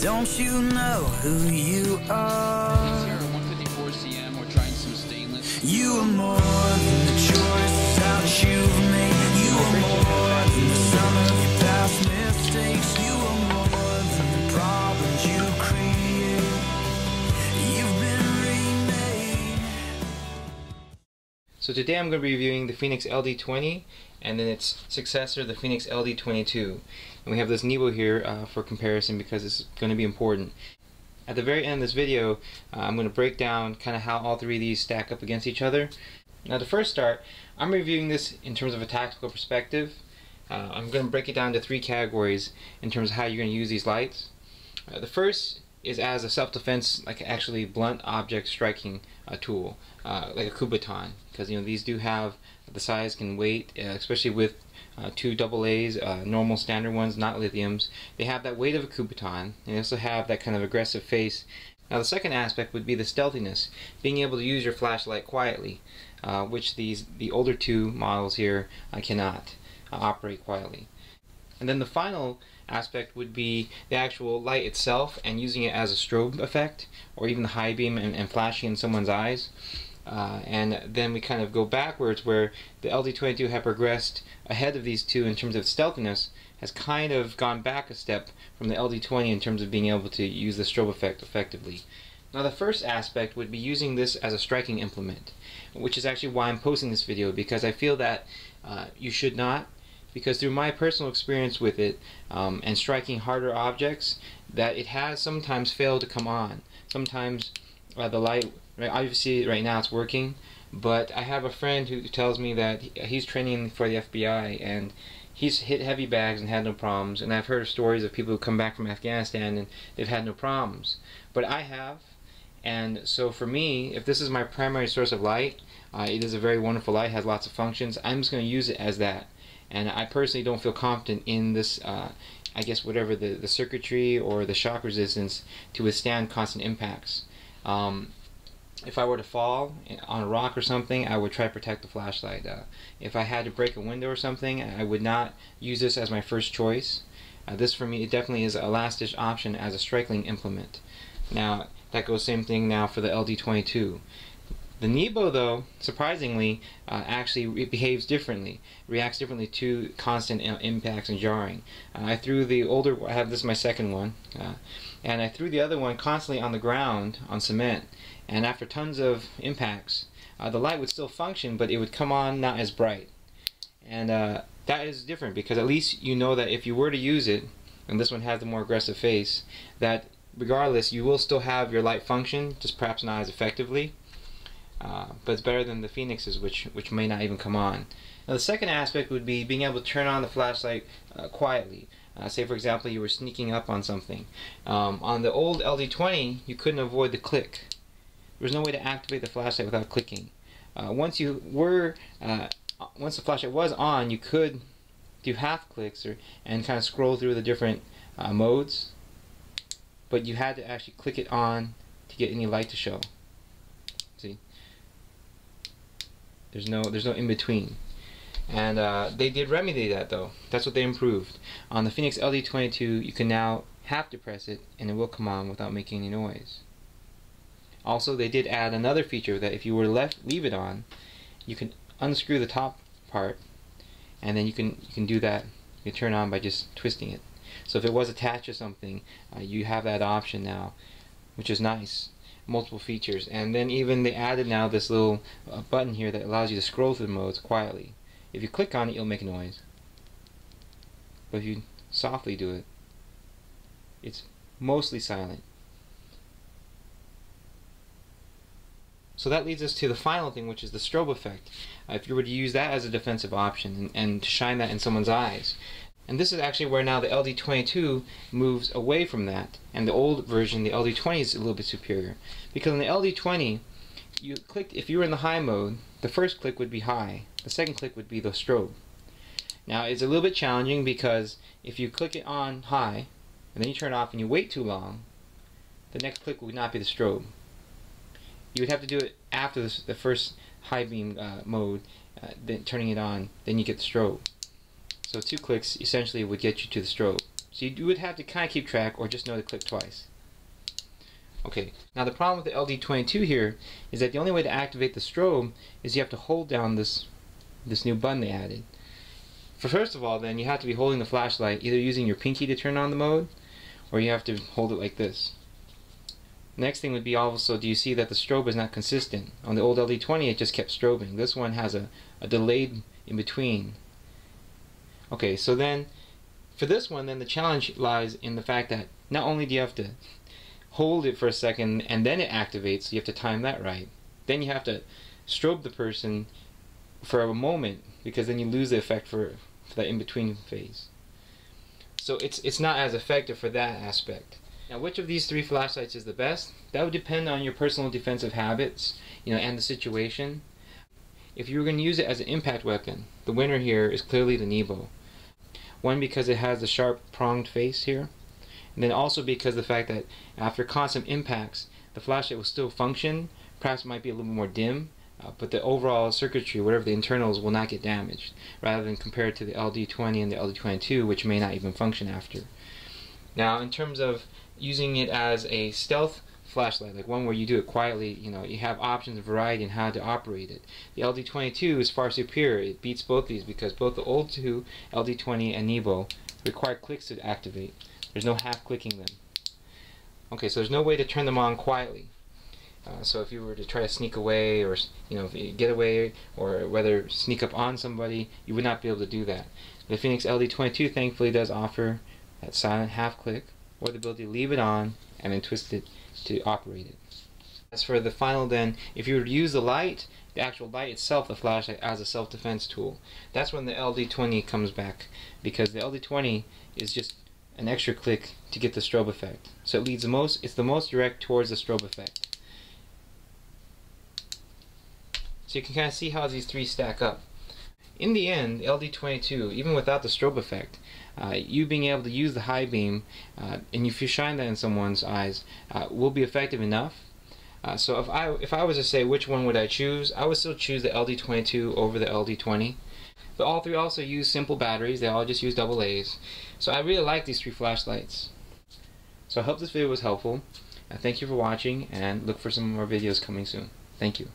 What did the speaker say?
Don't you know who you are? Here at 154 cm, we're trying some stainless. You are more than the choices that you've made. You are more than the sum of your past mistakes. You are more than the problems you create. You've been remade. So today I'm going to be reviewing the Fenix LD20 and then its successor, the Fenix LD22. And we have this Nebo here for comparison because it's going to be important. At the very end of this video, I'm going to break down kind of how all three of these stack up against each other. Now to first start, I'm reviewing this in terms of a tactical perspective. I'm going to break it down to three categories in terms of how you're going to use these lights. The first is as a self-defense, like actually blunt object striking tool, like a coup baton, because these do have the size and weight, especially with two AA's, normal standard ones, not lithiums. They have that weight of a coup baton. They also have that kind of aggressive face. Now the second aspect would be the stealthiness, being able to use your flashlight quietly, which the older two models here cannot operate quietly. And then the final aspect would be the actual light itself and using it as a strobe effect, or even the high beam and flashing in someone's eyes. And then we kind of go backwards where the LD22 have progressed ahead of these two in terms of stealthiness, has kind of gone back a step from the LD20 in terms of being able to use the strobe effect effectively. Now the first aspect would be using this as a striking implement, which is actually why I'm posting this video, because I feel that you should not, because through my personal experience with it and striking harder objects, that it has sometimes failed to come on. Sometimes the light, obviously right now it's working, but I have a friend who tells me that he's training for the FBI and he's hit heavy bags and had no problems, and I've heard of stories of people who come back from Afghanistan and they've had no problems. But I have, and so for me, if this is my primary source of light, it is a very wonderful light, has lots of functions, I'm just going to use it as that. And I personally don't feel confident in this, I guess whatever the circuitry or the shock resistance to withstand constant impacts. If I were to fall on a rock or something, I would try to protect the flashlight. If I had to break a window or something, I would not use this as my first choice. This for me, it definitely is a last-ditch option as a striking implement. Now, that goes same thing now for the LD22. The Nebo, though, surprisingly, actually it behaves differently, reacts differently to constant impacts and jarring. I threw the older, I have this my second one, and I threw the other one constantly on the ground on cement, and after tons of impacts, the light would still function, but it would come on not as bright. And that is different, because at least you know that if you were to use it, and this one has the more aggressive face, that regardless you will still have your light function, just perhaps not as effectively. But it's better than the Fenixes, which may not even come on. Now the second aspect would be being able to turn on the flashlight quietly. Say for example you were sneaking up on something. On the old LD20 you couldn't avoid the click. There was no way to activate the flashlight without clicking. Once the flashlight was on, you could do half clicks and kind of scroll through the different modes, but you had to actually click it on to get any light to show. See? There's no in between, and they did remedy that though. That's what they improved. On the Fenix LD22, you can now have to press it, and it will come on without making any noise. Also, they did add another feature that if you were to leave it on, you can unscrew the top part, and then you can do that. You can turn on by just twisting it. So if it was attached to something, you have that option now, which is nice. Multiple features, and then even they added now this little button here that allows you to scroll through the modes quietly. If you click on it, you'll make a noise, but if you softly do it, it's mostly silent. So that leads us to the final thing, which is the strobe effect. If you were to use that as a defensive option and to shine that in someone's eyes. And this is actually where now the LD22 moves away from that, and the old version, the LD20, is a little bit superior. Because in the LD20, you clicked, if you were in the high mode, the first click would be high, the second click would be the strobe. Now it's a little bit challenging because if you click it on high, and then you turn it off and you wait too long, the next click would not be the strobe. You would have to do it after the first high beam mode, then turning it on, then you get the strobe. So 2 clicks essentially would get you to the strobe. So you would have to kind of keep track or just know to click twice. Okay, now the problem with the LD22 here is that the only way to activate the strobe is you have to hold down this new button they added. First of all, then you have to be holding the flashlight either using your pinky to turn on the mode, or you have to hold it like this. Next thing would be also, do you see that the strobe is not consistent? On the old LD20 it just kept strobing. This one has a delayed in between. Okay, so then for this one, then the challenge lies in the fact that not only do you have to hold it for a second and then it activates, so you have to time that right. Then you have to strobe the person for a moment, because then you lose the effect for that in-between phase. So it's not as effective for that aspect. Now, which of these 3 flashlights is the best? That would depend on your personal defensive habits, and the situation. If you were going to use it as an impact weapon, the winner here is clearly the Nebo. One, because it has the sharp pronged face here, and then also because the fact that after constant impacts, the flashlight will still function. Perhaps it might be a little more dim, but the overall circuitry, whatever the internals, will not get damaged, rather than compared to the LD20 and the LD22, which may not even function after. Now, in terms of using it as a stealth flashlight, like one where you do it quietly, you have options and variety in how to operate it. The LD22 is far superior. It beats both these because both the old 2, LD20 and Nebo, require clicks to activate. There's no half clicking them. Okay, so there's no way to turn them on quietly. So if you were to try to sneak away, or if you get away, or whether sneak up on somebody, you would not be able to do that. The Fenix LD22 thankfully does offer that silent half click, or the ability to leave it on and then twist it to operate it. As for the final, then, if you were to use the light, the actual light itself, the flashlight, as a self-defense tool, that's when the LD20 comes back, because the LD20 is just an extra click to get the strobe effect. So it's the most direct towards the strobe effect. So you can kind of see how these 3 stack up. In the end, the LD22, even without the strobe effect, you being able to use the high beam, and if you shine that in someone's eyes, will be effective enough. So if I was to say which one would I choose, I would still choose the LD22 over the LD20. But all 3 also use simple batteries. They all just use AA's. So I really like these 3 flashlights. So I hope this video was helpful. Thank you for watching, and look for some more videos coming soon. Thank you.